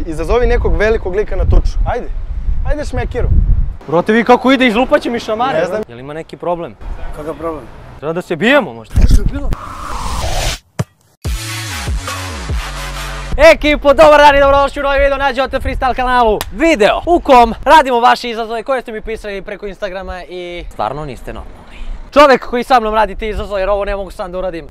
Izazovi nekog velikog lika na tuču. Ajde. Ajde šmekiru. Brate, vi kako ide, izlupaće mi šamare. Ne znam. Jel ima neki problem? Kakav problem? Treba da se bijemo možda. Što je bilo? Ekipo, dobar dan i dobrodošli u novi video na Jota Freestyle kanalu. Video u kom radimo vaše izazove koje ste mi pisali preko Instagrama i stvarno niste normalni. Čovjek koji sa mnom radi te izazove jer ovo ne mogu sam da uradim.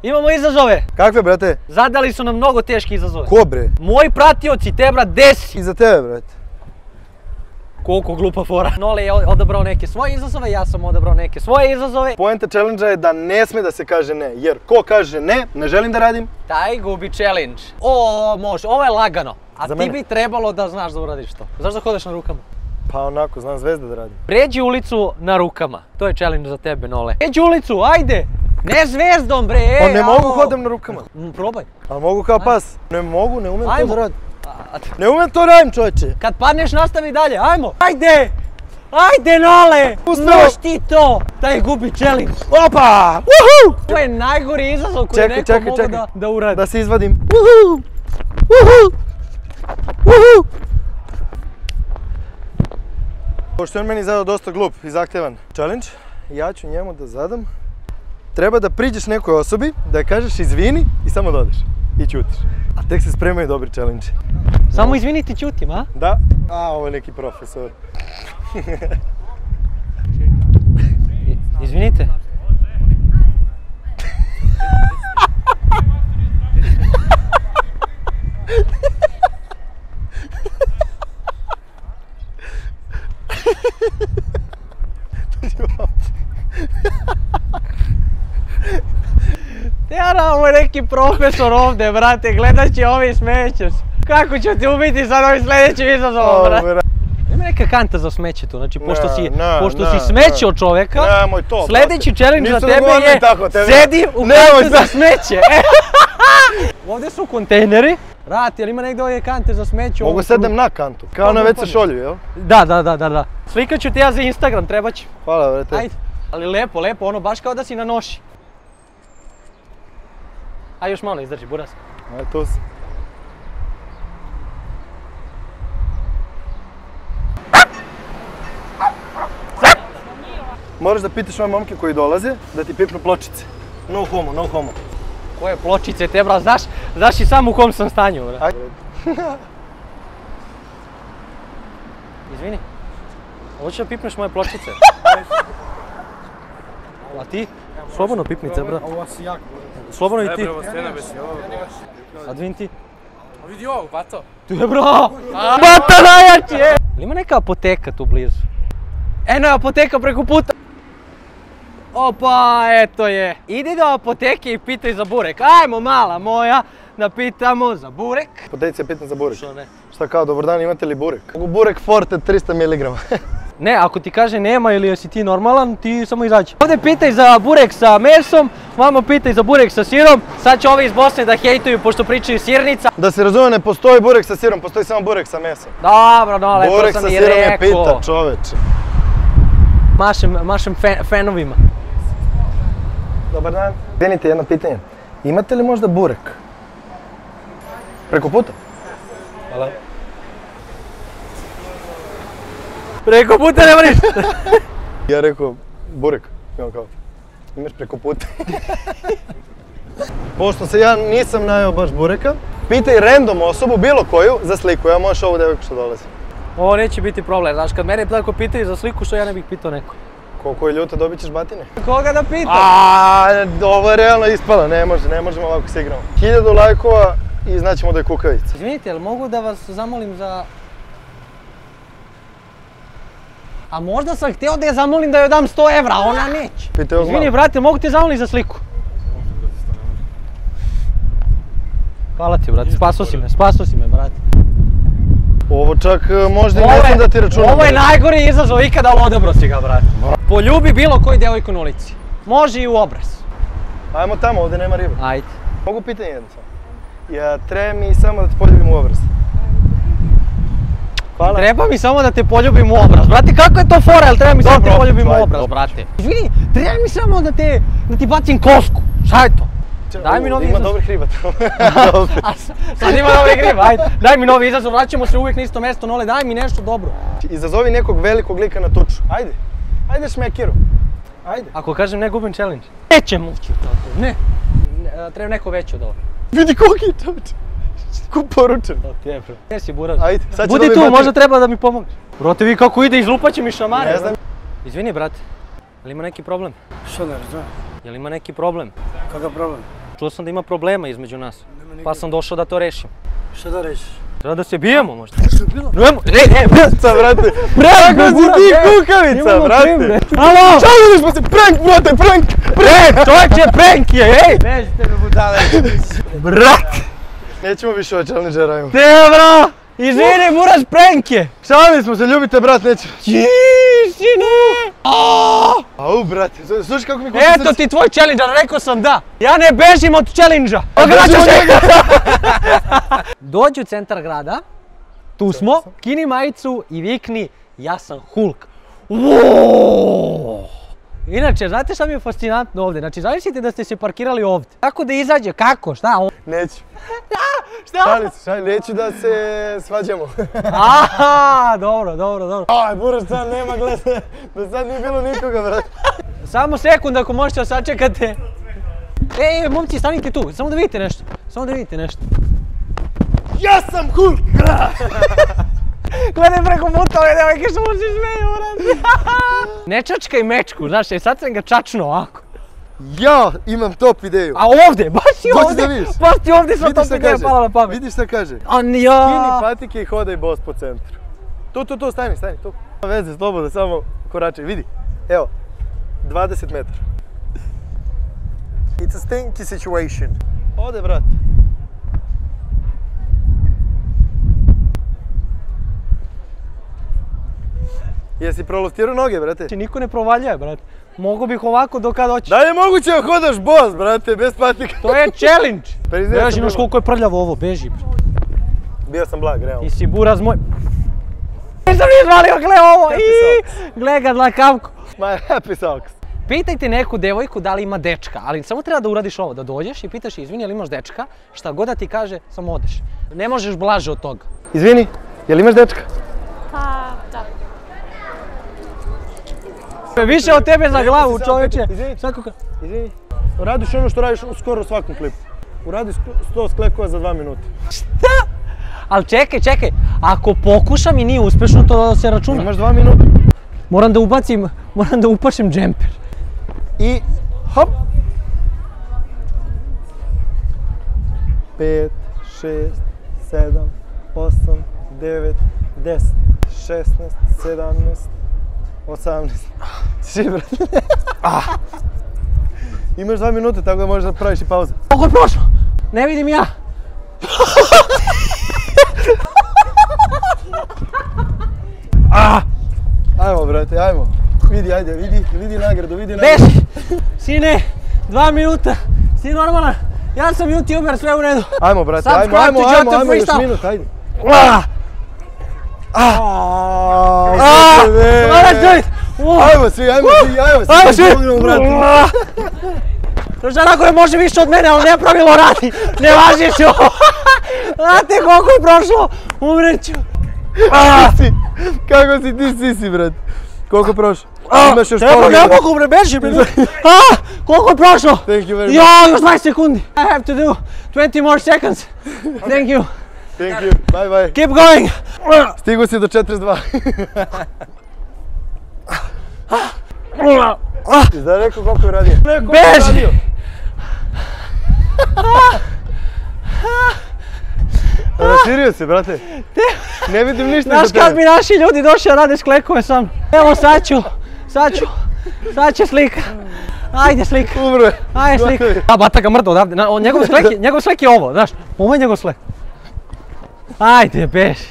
Imamo izazove. Kakve, brate? Zadali su nam mnogo teški izazove. Ko, bre? Moji pratioci, te brat, desi. Iza tebe, brate. Koliko glupa fora. Nole je odabrao neke svoje izazove, ja sam odabrao neke svoje izazove. Poenta challenge-a je da ne sme da se kaže ne, jer ko kaže ne, ne želim da radim. Taj gubi challenge. O, može, ovo je lagano. A Za ti mene. bi trebalo da znaš da uradiš to. Znaš da hodeš na rukama? Pa onako, znam zvezda da radim. Pređi ulicu na rukama. To je challenge za tebe, Nole. Pređi ulicu, ajde! Ne zvezdom, bre! Pa ne mogu hodam na rukama. Probaj. Ali mogu kao pas. Ne mogu, ne umem to Ajmo. da radim. Ne umem to radim, čovječe. Kad padneš, nastavi dalje, ajmo! Ajde! Ajde, Nole! Uspeo. Možeš ti to! Taj gubi challenge. Opa! Uhu! To je najgori izazov koji Čekaj, neko čekaj, mogu čekaj. da uradi. Da se izvadim. Uhu! Uhu! Uhu! Pošto je on meni zadao dosta glup i zahtjevan challenge, ja ću njemu da zadam. Treba da priđeš nekoj osobi, da je kažeš izvini i samo da odeš. I ćutiš. A tek se spremaju dobri challenge. Samo izvini ti ćutim, a? Da? A, ovo je neki profesor. Izvinite. Tjara, ovo je neki profesor ovdje, brate, gledat će ovi i smećeš. Kako ću ti ubiti sad ovim sljedećim izazovom, brate? Ima neka kanta za smeće tu, znači pošto si smećeo čovjeka, Nemoj to, sljedeći challenge za Nisu tebe dogovorili je tako, tebe. sedi u Nemoj kantu za sad. smeće. Ovdje su kontejneri. Brate, jel ima negdje ove kante za smeće? Mogu sedem na kantu, kao na WC šolju, jel? Da. Slikat ću ti ja za Instagram, treba će. Hvala, brate. Ajde. Ali lepo, ono baš kao da si na noši. Aj još malo izdrži, buras. Ajde, tu si. Moraš da pitaš ove momke koji dolaze da ti pipnu pločice. No homo, no homo. Koje pločice te, bra, znaš i sam u kom sam stanju, bra. Ajde. Izvini, hoćeš da pipneš moje pločice? A ti? Slobodno pipnice, bra. Ovo si jako. Slobodno i ti. A dvin ti? A vidi ovo, bato. Tu je, bro! Bata najjači je! Ima neka apoteka tu blizu? Eno je apoteka preko puta! Opa, eto je! Idi do apoteke i pitaj za burek. Ajmo, mala moja, da pitamo za burek. Poteci se pitam za burek. Što ne? Šta kao, dobar dan, imate li burek? Mogu burek Forte 300 mg. Ne, ako ti kaže nema ili jesi ti normalan, ti samo izađi. Ovdje pitaj za burek sa mesom, vamo pitaj za burek sa sirom. Sad će ovi iz Bosne da hejtuju pošto pričaju sirnica. Da se razume, ne postoji burek sa sirom, postoji samo burek sa mesom. Dobro, Nole, to Burek sam sa i sirom je rekao. pita, čoveče. Mašem fanovima. Dobar dan. Izvinite, jedno pitanje. Imate li možda burek? Preko puta? Hvala. Preko puta nema ništa. Ja rekao, burek. I on kao, imaš preko puta. Pošto se ja nisam najeo baš bureka, pitaj random osobu, bilo koju, za sliku. Ja možeš ovu devojku što dolazi. Ovo neće biti problem, znaš, kad mene tako pitaju za sliku, što ja ne bih pitao neko. Koliko je ljuta, dobit ćeš batine. Koga da pitam? Ovo je realno ispala, ne možemo ovako se igramo. 1000 lajkova i znaćemo da je kukavica. Izvinite, jel mogu da vas zamolim za... A možda sam htio da je zamolim da joj dam 100 evra, a ona neće. Pitaj ovog Izvini, malo. brate, mogu te zamolim za sliku? Hvala ti, brate, spaso si me, brate. Ovo čak možda i ne znam da ti računam. Ovo je najgori izazov ikada, ali odabro si ga, brate. Poljubi bilo koju djevojku na ulici. Može i u obraz. Ajmo tamo, ovdje nema ribe. Ajde. Mogu pitanje jedno samo? Ja, treba mi samo da te poljubim u obraz. Hvala. Treba mi samo da te poljubim u obraz. Brate, kako je to fora, jel treba mi samo da te poljubim u obraz, brate? Izvini, treba mi samo da ti bacim kosku. Šta je to? Daj mi novi Ima izazov. dobrih riba tamo. Sad ima novi grib, ajde. Daj mi novi izazov, vraćamo se uvijek na isto mjesto, Nole, daj mi nešto dobro. Izazovi nekog velikog lika na tuču. Ajde. Ajde šmekiru. Ajde. Ako kažem ne gubim challenge. Neće mući tako, ne. Treba neko veće od ovo. Vidi koliki je čovječ. Ko poručen. Gdje si buraz? Ajde, sad će Budi dobiti tu, bateriju. možda treba da mi pomogneš. Brate, vi kako ide, izlupat će mi šamare. Ne znam. Izvini, brate, je li ima neki problem? Što ne znam? Je li ima neki problem? Kakav problem? Čuo sam da ima problema između nas, pa sam došao da to rešim. Što da reći? Treba da se bijemo možda. Što je bilo? Nemo, ne, Brate, brate. Kako si ti kukavica, brate. Alo! Čao smo se, prank, brate, prank. Čovječe, prank je, ej! Nećete mi budale. Brat! Nećemo više ove challenge radimo. Te, bro! Izvini, buraz, prank je! Šalili smo se, ljubite, brat, nećemo. Sine! Au, brate, slušaj kako mi kuca srce. Eto ti tvoj challenge, rekao sam da! Ja ne bežim od challenge-a! Dođi u centar grada, tu smo, kini majicu i vikni ja sam Hulk. Inače, znate šta mi je fascinantno ovdje? Znači, zamislite da ste se parkirali ovdje. Kako da izađe? Kako? Šta? Neću. Šta? Šali, neću da se svađamo. Aha, dobro. Aj, Buraz, sad nema gleda. Do sad nije bilo nikoga, brate. Samo sekund ako možete sačekate. Ej, momci, stanite tu, samo da vidite nešto. Ja sam Hulk! Gledaj preko puta ove devojke što mu se smeju, brate. Ne čačkaj mečku, znaš, sad sam ga čačnuo ovako. Ja imam top ideju. A ovdje, baš ti Dođi ovdje, da vidiš. baš ti ovdje sam Vidiš top šta ideja kaže? pala na pamet. Vidiš šta kaže? A Skini ja. patike i hodaj bos po centru. Tu, stani, tu. Nema veze, slobodno, samo koračaj, vidi. Evo, 20 metara. It's a stinky situation. Ode, brat. Jesi proloftirao noge, brate? Niko ne provaljuje, brate. Mogu bih ovako do kad hoćeš. Da li je moguće da hodaš bos, brate, bez patika? To je challenge. Priznaj da Beži, sam noš bio- koliko je prljavo ovo, beži. Bio sam blag, realno. Ti si buraz moj. Nisam izvalio, gle ovo, gle ga dlakavku. My happy socks. Pitajte neku devojku da li ima dečka, ali samo treba da uradiš ovo, da dođeš i pitaš je, izvini, jel imaš dečka, šta god da ti kaže, samo odeš. Ne možeš blaže od toga. Izvini, jel imaš dečka? Pa, da. Više od tebe za glavu, čovječe. Izvini. Svakoga. Izvini. Radiš ono što radiš u skoro svakom klipu. Uradi 100 sklekova za 2 minuta. Ali čekaj, ako pokušam i nije uspješno, to se računa. Imaš 2 minuta. Moram da upašem džemper. I hop. 5, 6, 7, 8, 9, 10, 16, 17, 18. Svi, brate. Imaš 2 minuta, tako da možeš da praviš i pauze. Koliko je prošlo? Ne vidim ja. Ajmo, brate, ajmo. Vidi, ajde, vidi nagradu, vidi nagradu. Beži! Sine, 2 minuta. Si normalan? Ja sam youtuber, sve u redu. Ajmo, brate, Subscribe ajmo, to Jota još Freestyle. minut, ajde. Let's do it! Ajmo svi, ajmo svi. Pomognemo, brate. Znaš da onako ne može više od mene, ali nepravilo radi. Ne važiš ovo. Znate koliko je prošlo? Umreću. Sisi, kako si ti sisi, brate? Koliko je prošlo? Imaš još Evo, pola ne minuta. mogu, bre, beži, bre. Koliko je prošlo? Thank you very much. Ja, još 20 sekundi. I have to do 20 more seconds. Thank you. Thank you, bye bye. Keep going. Stigu si do 42. Jesi da rekao koliko je radio? Beži. Raširio se, brate. Ne vidim ništa Znaš za kad tebe. bi naši ljudi došli da rade sklekove sa mnom? Evo sad će slika. Ajde slika. Umro je. Ajde slika. A bata ga mrdo odavde. Njegov slek je ovo, znaš. Ovo je njegov slek. Ajde, beži.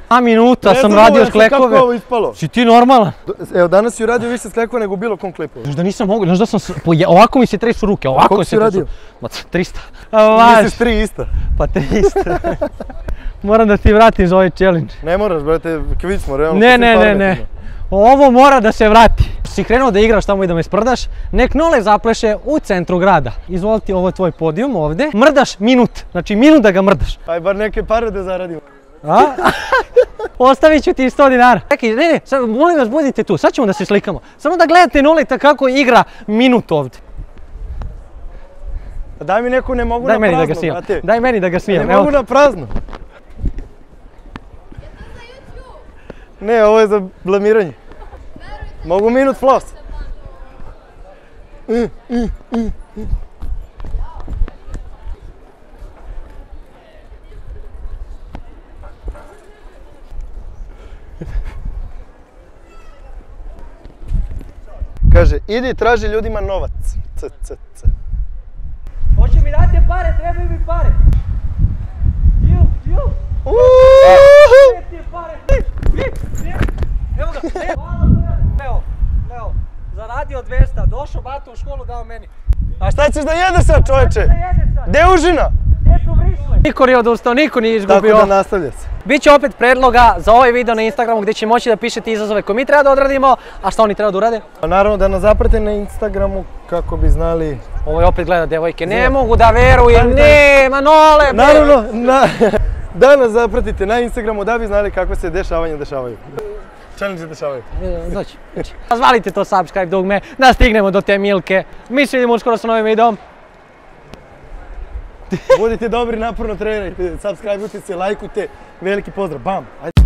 2 minuta sam radio sklekove. Kako je ovo ispalo? Si ti normalan? Evo, danas si uradio više sklekova nego u bilo kom klipu. Znaš da nisam mogu, znaš da sam, ovako mi se tresu ruke, ovako koliko mi si se tresu. radio? Ma 300. Misliš 3 ista. Pa 300. Moram da ti vratim za ovaj challenge. Ne moraš, brate, kvić smo, realno. Ne. Ovo mora da se vrati. Si krenuo da igraš tamo i da me sprdaš, nek Nole zapleše u centru grada. Izvolite, ovo je tvoj podijum ovdje. Mrdaš minut, znači minut da ga mrdaš. Aj bar neke pare da zaradimo. A? Ostavit ću ti 100 dinara. Čekaj, ne, sad, molim vas budite tu, sad ćemo da se slikamo. Samo da gledate Noleta kako igra minut ovdje. Daj mi neku, ne mogu na prazno, brate. Daj meni da ga snimam. Ne mogu na prazno. Ne, ovo je za blamiranje. Mogu minut floss. Kaže, idi traži ljudima novac. Hoće mi dati pare, trebaju mi pare. Ju. Ti pare. Evo ga, evo, zaradio 200, došao bato u školu, dao meni. A šta ćeš da jedeš sad, čovječe? Gdje je užina? Gdje su vrisle? Niko nije odustao, niko nije izgubio. Tako da nastavlja se. Biće opet predloga za ovaj video na Instagramu gdje će moći da pišete izazove koje mi treba da odradimo, a šta oni treba da urade? Naravno da nas zaprate na Instagramu kako bi znali... Ovo je opet gleda devojke, ne mogu da verujem, nema Nole! Naravno, da nas zapratite na Instagramu da bi znali kako se dešavanja dešavaju. Challenge dešavaju. Doći. Zvalite to subscribe dugme, da stignemo do te Milke. Mi se vidimo uskoro sa novim videom. Budite dobri, naporno trenirajte, subscribeujte se, lajkujte. Veliki pozdrav, bam! Ajde.